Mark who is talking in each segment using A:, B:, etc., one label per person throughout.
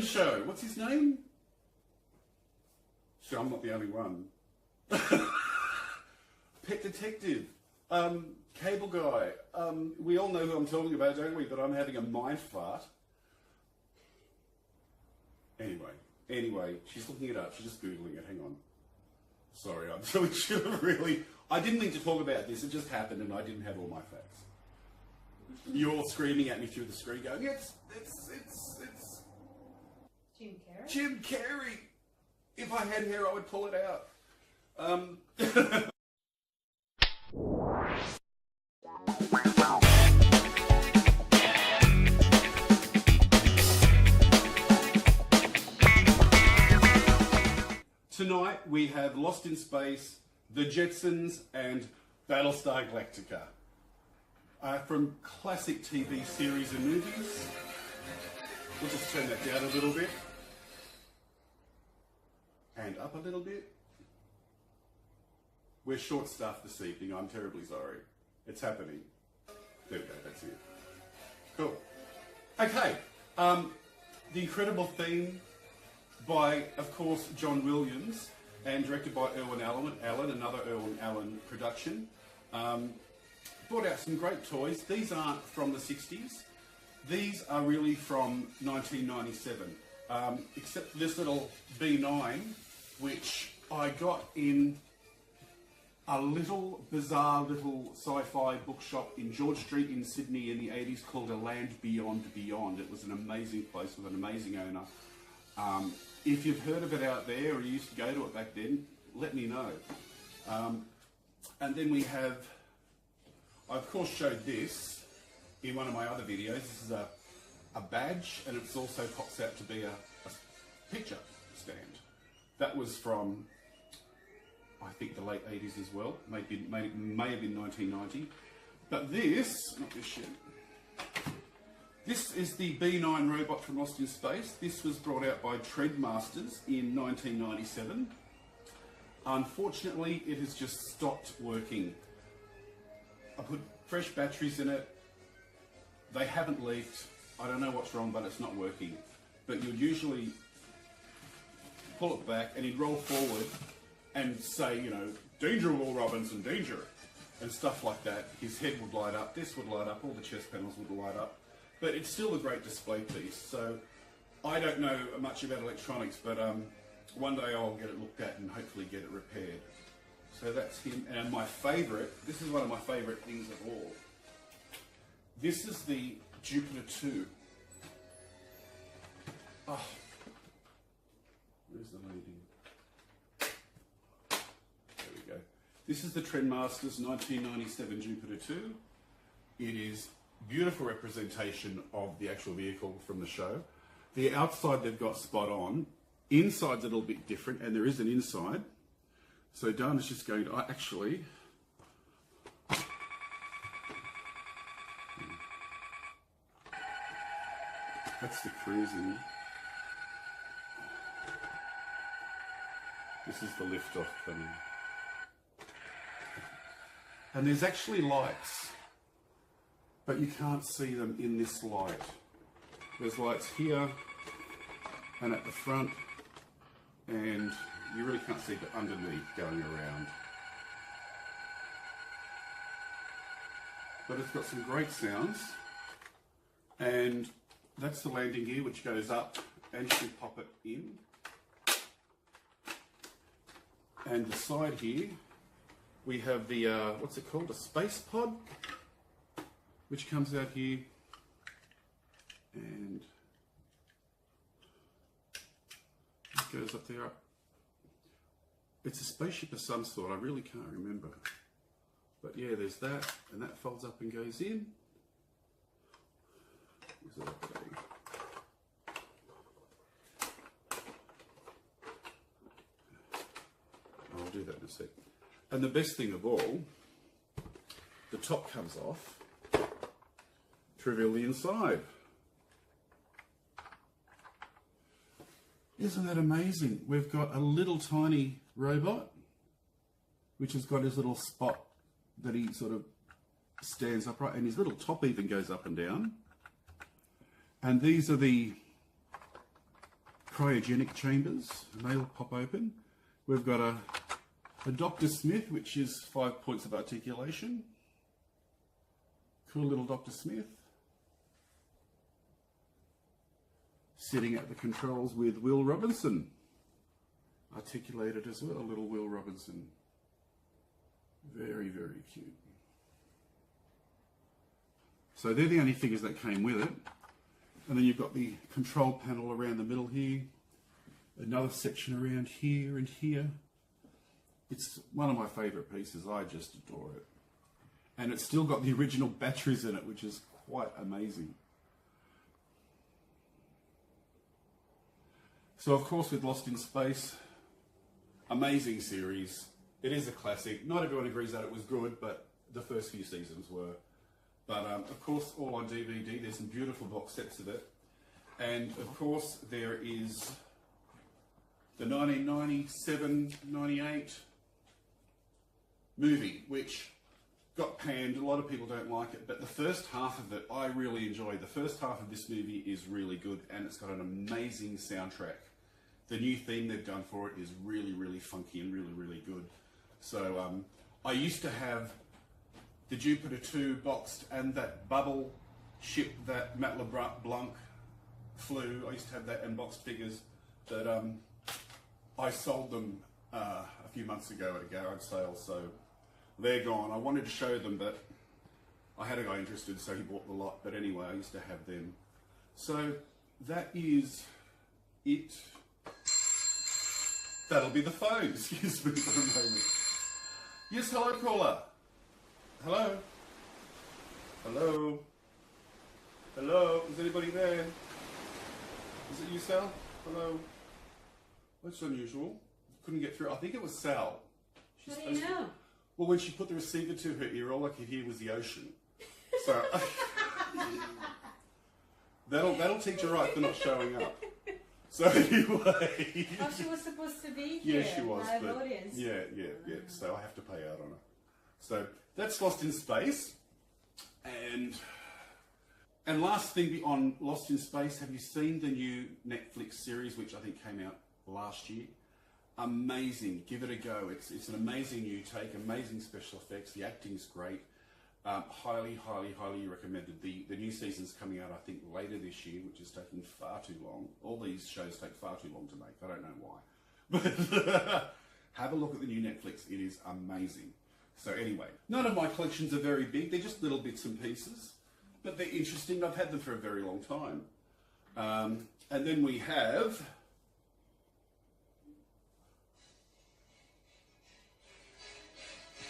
A: show. What's his name? Sure, I'm not the only one. Pet Detective. Cable Guy. We all know who I'm talking about, don't we? But I'm having a mind fart. Anyway, she's looking it up. She's just Googling it. Hang on. Sorry, I really should have really... I didn't mean to talk about this. It just happened and I didn't have all my facts. You're all screaming at me through the screen going, it's...
B: Jim Carrey?
A: Jim Carrey! If I had hair, I would pull it out. Tonight we have Lost in Space, the Jetsons, and Battlestar Galactica. From classic TV series and movies. We'll just turn that down a little bit. And up a little bit. We're short-staffed this evening, I'm terribly sorry. It's happening. There we go, that's it. Cool. Okay, the incredible theme by, of course, John Williams and directed by Irwin Allen, another Irwin Allen production. Brought out some great toys. These aren't from the 60s. These are really from 1997. Except this little B9, which I got in a little bizarre little sci-fi bookshop in George Street in Sydney in the 80s called A Land Beyond Beyond. It was an amazing place with an amazing owner. If you've heard of it out there or you used to go to it back then, let me know. And then we have, I of course showed this in one of my other videos. This is a badge, and it also pops out to be a picture stand. That was from, I think, the late 80s as well. May have been 1990. But this, not this shit. This is the B9 robot from Lost in Space. This was brought out by Treadmasters in 1997. Unfortunately, it has just stopped working. I put fresh batteries in it. They haven't leaked. I don't know what's wrong, but it's not working. But you'll usually pull it back and he'd roll forward and say, you know, danger, Will Robinson, danger, and stuff like that. His head would light up, this would light up, all the chest panels would light up. But it's still a great display piece. So I don't know much about electronics, but one day I'll get it looked at and hopefully get it repaired. So that's him. And my favourite, this is one of my favourite things of all. This is the Jupiter 2. Oh, where's the leading? There we go. This is the Trendmasters 1997 Jupiter 2. It is beautiful representation of the actual vehicle from the show. The outside they've got spot on. Inside's a little bit different, and there is an inside. So Dana's just going to actually. That's the cruising. This is the lift off coming. And there's actually lights, but you can't see them in this light. There's lights here and at the front, and you really can't see the underneath going around. But it's got some great sounds, and that's the landing gear which goes up and you can pop it in. And the side here, we have the, what's it called, a space pod, which comes out here, and it goes up there. It's a spaceship of some sort, I really can't remember. But yeah, there's that, and that folds up and goes in. Is it okay? I'll do that in a sec. And the best thing of all, the top comes off to reveal the inside. Isn't that amazing? We've got a little tiny robot, which has got his little spot that he sort of stands upright, and his little top even goes up and down. And these are the cryogenic chambers, and they all pop open. We've got a Dr. Smith, which is 5 points of articulation. Cool little Dr. Smith. Sitting at the controls with Will Robinson. Articulated as well, little Will Robinson. Very, very cute. So they're the only figures that came with it. And then you've got the control panel around the middle here. Another section around here and here. It's one of my favourite pieces. I just adore it. And it's still got the original batteries in it, which is quite amazing. So of course with Lost in Space, amazing series. It is a classic. Not everyone agrees that it was good, but the first few seasons were. But of course, all on DVD. There's some beautiful box sets of it. And of course, there is the 1997-98 movie, which got panned. A lot of people don't like it, but the first half of it, I really enjoyed. The first half of this movie is really good, and it's got an amazing soundtrack. The new theme they've done for it is really, really funky and really, really good. So I used to have the Jupiter 2 boxed and that bubble ship that Matt LeBlanc flew. I used to have that and boxed figures that I sold them a few months ago at a garage sale, so they're gone. I wanted to show them, but I had a guy interested, so he bought the lot. But anyway, I used to have them. So that is it. That'll be the phone. Excuse me for a moment. Yes, hello, caller. Hello? Hello? Hello? Is anybody there? Is it you, Sal? Hello? That's unusual. Couldn't get through. I think it was Sal.
B: How do you know?
A: Well, when she put the receiver to her ear, all I could hear was the ocean. So that'll teach her right for not showing up. So anyway.
B: Oh, she was supposed to be here.
A: Yeah, she was.
B: Live
A: but
B: audience.
A: yeah. So I have to pay out on her. So that's Lost in Space. And last thing on Lost in Space, have you seen the new Netflix series, which I think came out last year? Amazing. Give it a go. It's an amazing new take, amazing special effects. The acting's great. Highly, highly, highly recommended. The new season's coming out, I think, later this year, which is taking far too long. All these shows take far too long to make. I don't know why. But have a look at the new Netflix. It is amazing. So anyway, none of my collections are very big. They're just little bits and pieces. But they're interesting. I've had them for a very long time. And then we have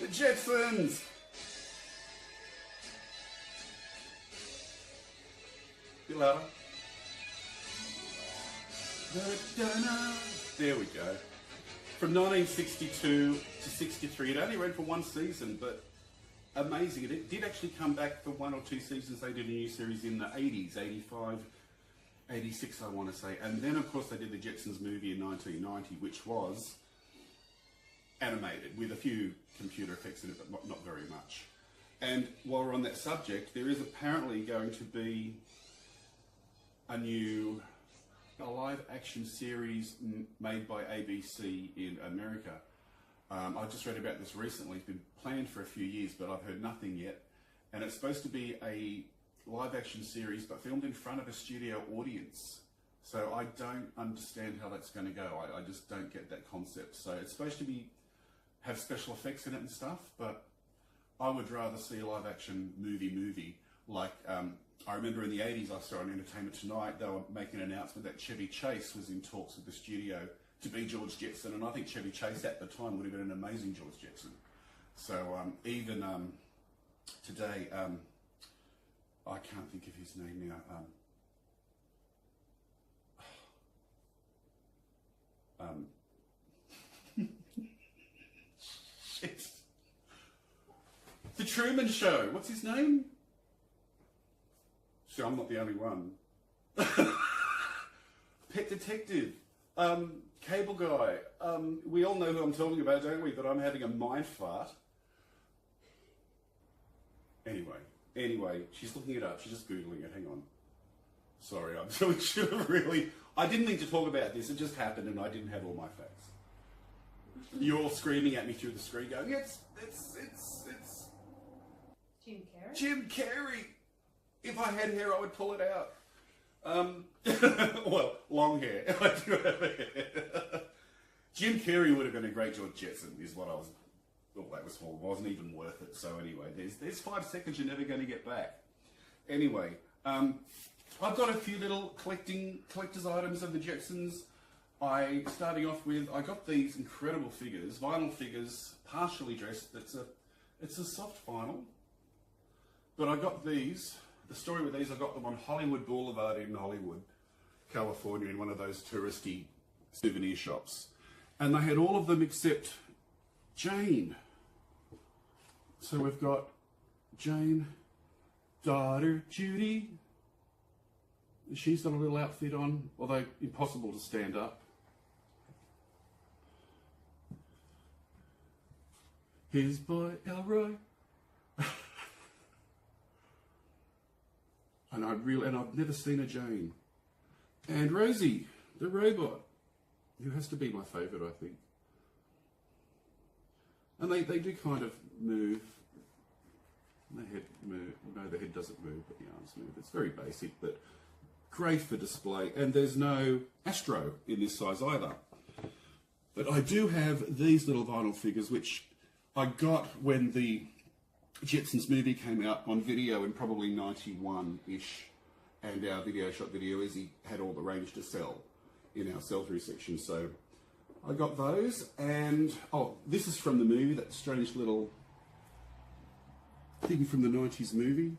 A: the Jetsons. Bit louder. There we go. From 1962 to 63, it only ran for one season, but amazing. It did actually come back for one or two seasons. They did a new series in the 80s, 85, 86, I want to say. And then, of course, they did the Jetsons movie in 1990, which was animated with a few computer effects in it, but not very much. And while we're on that subject, there is apparently going to be a live action series made by ABC in America. I just read about this recently. It's been planned for a few years, but I've heard nothing yet. And it's supposed to be a live action series, but filmed in front of a studio audience. So I don't understand how that's going to go. I just don't get that concept. So it's supposed to have special effects in it and stuff, but I would rather see a live action movie like I remember in the 80s I saw on Entertainment Tonight they were making an announcement that Chevy Chase was in talks with the studio to be George Jetson, and I think Chevy Chase at the time would have been an amazing George Jetson. So even today, I can't think of his name now. Shit. The Truman Show. What's his name? So I'm not the only one. Pet Detective. Cable Guy. We all know who I'm talking about, don't we? But I'm having a mind fart. Anyway, she's looking it up. She's just Googling it. Hang on. Sorry, I really should have really... I didn't need to talk about this. It just happened and I didn't have all my facts. You're all screaming at me through the screen going, it's
B: Jim Carrey?
A: Jim Carrey! If I had hair, I would pull it out. Well, long hair. I do have hair. Jim Carrey would have been a great George Jetson, is what I was... Well, that was for. Wasn't even worth it. So anyway, there's 5 seconds you're never going to get back. Anyway, I've got a few little collector's items of the Jetsons. Starting off with, I got these incredible figures, vinyl figures, partially dressed. It's a soft vinyl, but I got these. The story with these, I got them on Hollywood Boulevard in Hollywood, California, in one of those touristy souvenir shops, and they had all of them except Jane. So we've got Jane, daughter Judy. She's got a little outfit on, although impossible to stand up. His boy Elroy. and I've never seen a Jane. And Rosie, the robot, who has to be my favourite, I think. And they do kind of move. The head move. No, the head doesn't move, but the arms move. It's very basic, but great for display. And there's no Astro in this size either. But I do have these little vinyl figures, which I got when the Jetsons movie came out on video in probably 91-ish. And our video shop video Izzy had all the range to sell in our sell-through section. So I got those, and this is from the movie, that strange little thing from the 90s movie.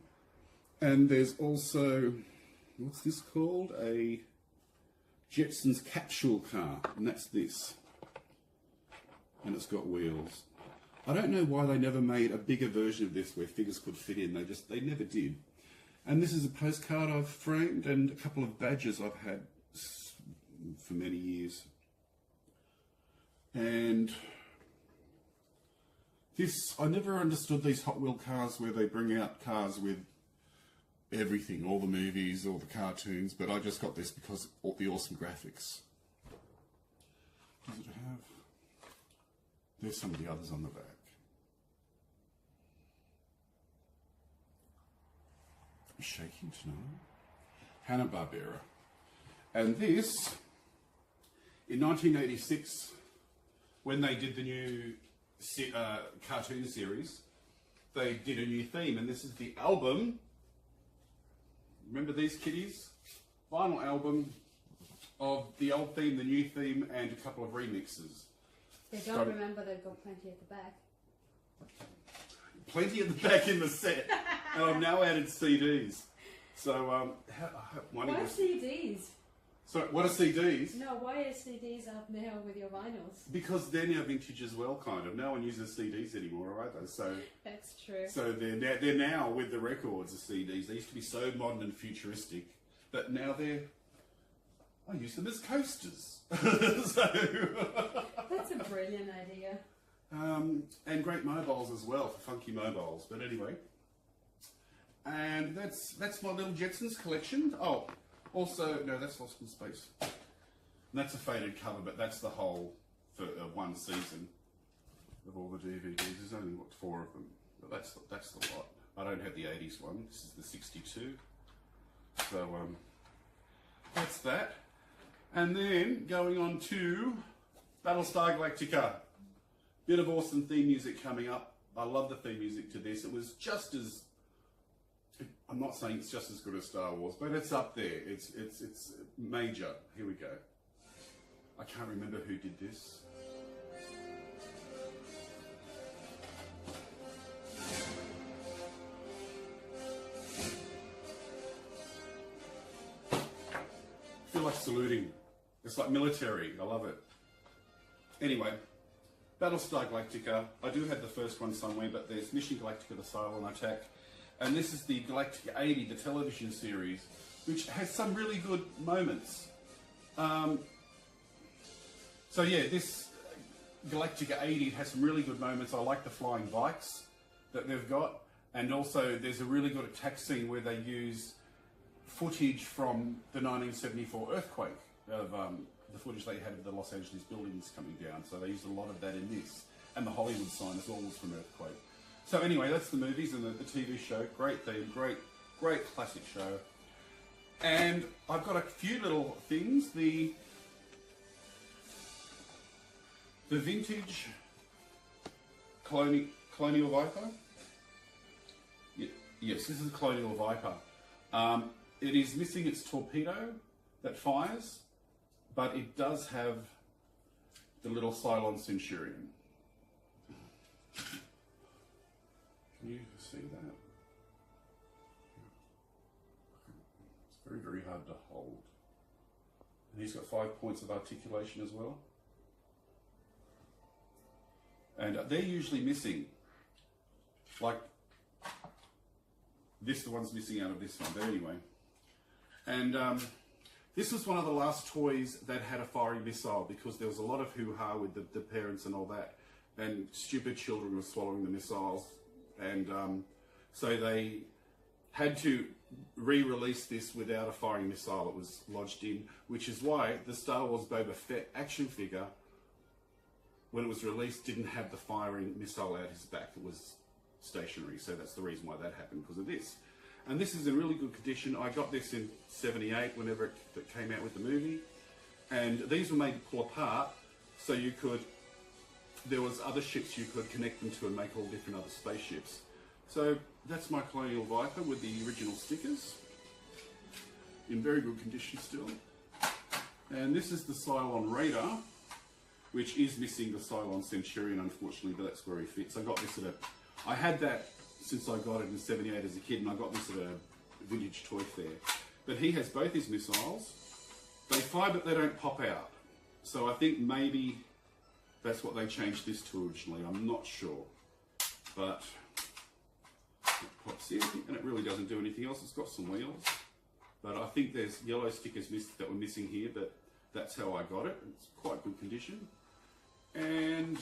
A: And there's also, what's this called? A Jetsons capsule car, and that's this. And it's got wheels. I don't know why they never made a bigger version of this where figures could fit in. They never did. And this is a postcard I've framed, and a couple of badges I've had for many years. And this, I never understood these Hot Wheel cars where they bring out cars with everything, all the movies, all the cartoons, but I just got this because of the awesome graphics. Does it have? There's some of the others on the back. I'm shaking tonight. Hanna-Barbera. And this, in 1986, when they did the new cartoon series, they did a new theme, and this is the album. Remember these kitties? Vinyl album of the old theme, the new theme, and a couple of remixes.
B: They don't remember they've got plenty at the back.
A: Plenty at the back in the set. And I've now added CDs. So,
B: why CDs?
A: So, what are CDs?
B: No, why are CDs up now with your vinyls?
A: Because they're now vintage as well, kind of. No one uses CDs anymore, right? So
B: that's true.
A: So they're now with the records of CDs. They used to be so modern and futuristic, but now I use them as coasters.
B: That's a brilliant idea.
A: And great mobiles as well, for funky mobiles. But anyway, and that's my little Jetsons collection. Oh. Also, no, that's Lost in Space. And that's a faded cover, but that's the whole for one season of all the DVDs. There's only, 4 of them. But that's the lot. I don't have the 80s one. This is the 62. So, that's that. And then, going on to Battlestar Galactica. Bit of awesome theme music coming up. I love the theme music to this. It was just as... I'm not saying it's just as good as Star Wars, but it's up there. It's major. Here we go. I can't remember who did this. I feel like saluting. It's like military. I love it. Anyway, Battlestar Galactica. I do have the first one somewhere, but there's Mission Galactica: The Cylon Attack. And this is the Galactica 80, the television series, which has some really good moments. So yeah, this Galactica 80 has some really good moments. I like the flying bikes that they've got. And also there's a really good attack scene where they use footage from the 1974 earthquake of the footage they had of the Los Angeles buildings coming down. So they used a lot of that in this. And the Hollywood sign as well was from earthquake. So anyway, that's the movies and the TV show. Great theme, great classic show. And I've got a few little things. The vintage Colonial Viper. Yes, this is a Colonial Viper. It is missing its torpedo that fires, but it does have the little Cylon Centurion. Can you see that? It's very, very hard to hold. And he's got 5 points of articulation as well. And they're usually missing. Like this, the one's missing out of this one. But anyway. And this was one of the last toys that had a firing missile because there was a lot of hoo-ha with the parents and all that. And stupid children were swallowing the missiles. And so they had to re-release this without a firing missile. It was lodged in, which is why the Star Wars Boba Fett action figure, when it was released, didn't have the firing missile out his back. It was stationary, so that's the reason why that happened, because of this. And this is in really good condition. I got this in '78, whenever it came out with the movie. And these were made to pull apart, so you could, there was other ships you could connect them to and make all different other spaceships. So that's my Colonial Viper with the original stickers, in very good condition still. And this is the Cylon Raider, which is missing the Cylon Centurion, unfortunately, but that's where he fits. I got this at I had that since I got it in '78 as a kid, and I got this at a vintage toy fair. But he has both his missiles. They fly, but they don't pop out. So I think maybe that's what they changed this to originally. I'm not sure. But it pops in, and it really doesn't do anything else. It's got some wheels. But I think there's yellow stickers that were missing here, but that's how I got it. It's quite good condition. And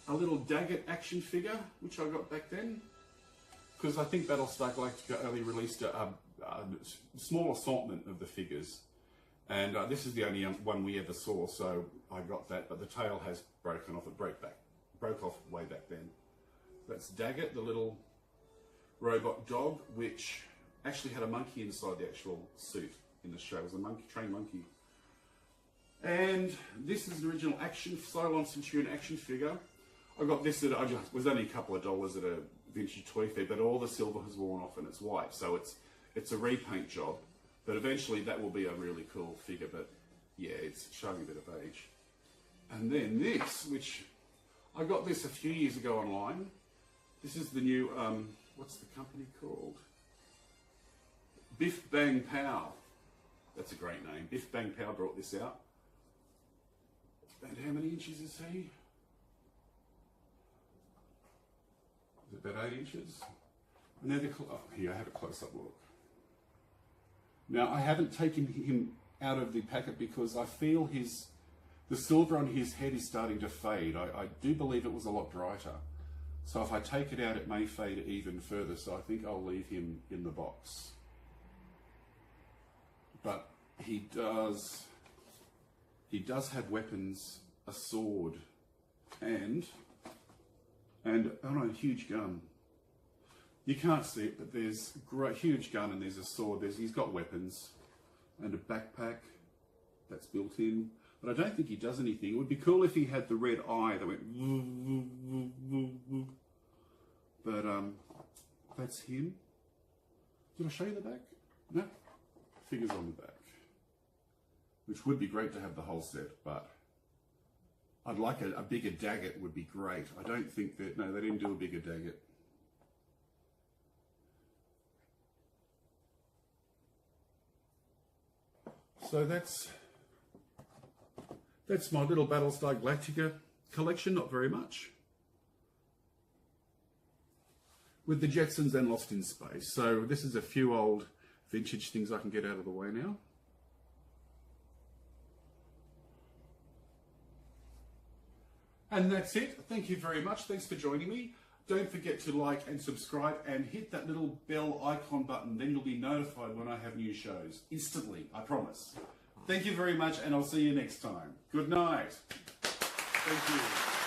A: a little Daggit action figure, which I got back then. Because I think Battlestar Galactica only released a small assortment of the figures. And this is the only one we ever saw, so I got that. But the tail has broken off. It broke off way back then. That's Daggit, the little robot dog, which actually had a monkey inside the actual suit in the show. It was a monkey, trained monkey. And this is an original Cylon Centurion action figure. I got this at, it was only a couple of dollars at a vintage toy fair, but all the silver has worn off and it's white, so it's a repaint job. But eventually that will be a really cool figure, but yeah, it's showing a bit of age. And then this, which I got this a few years ago online. This is the new, what's the company called? Biff Bang Pow. That's a great name. Biff Bang Pow brought this out. And how many inches is he? Is it about 8 inches? And then here, I have a close-up look. Now, I haven't taken him out of the packet because I feel the silver on his head is starting to fade. I do believe it was a lot brighter. So if I take it out, it may fade even further. So I think I'll leave him in the box. But he does have weapons, a sword, and a huge gun. You can't see it, but there's a great huge gun and there's a sword. He's got weapons and a backpack that's built in. But I don't think he does anything. It would be cool if he had the red eye that went woo, woo, woo, woo, woo. But that's him. Did I show you the back? No. Figures on the back. Which would be great to have the whole set, but I'd like a bigger Daggit would be great. I don't think that, no, they didn't do a bigger Daggit. So that's my little Battlestar Galactica collection, not very much. With the Jetsons and Lost in Space. So this is a few old vintage things I can get out of the way now. And that's it. Thank you very much. Thanks for joining me. Don't forget to like and subscribe and hit that little bell icon button. Then you'll be notified when I have new shows. Instantly, I promise. Thank you very much, and I'll see you next time. Good night. Thank you.